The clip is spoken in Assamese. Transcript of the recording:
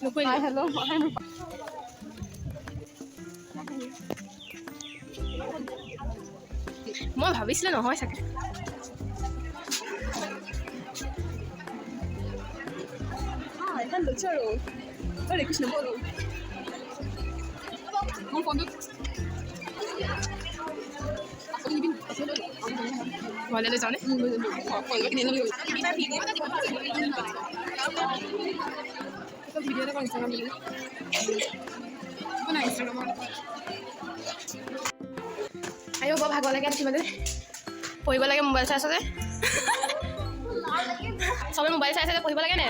হাই হেল্ল' মই ভাবিছিলোঁ নহয় চাগে এখন লৈছো আৰু তই দেখিছ নবলো মোৰ ফোনটোত ঘৰলৈ লৈ যাওঁনে ভিডিঅ' এটা ইনষ্টাগ্ৰাম নাই ইনষ্টাগ্ৰামত আইও বৰ ভাগৰ লাগে উঠিবলৈ পঢ়িব লাগে মোবাইল চাই আছে যে চবে মোবাইল চাই আছে যে পঢ়িব লাগে নে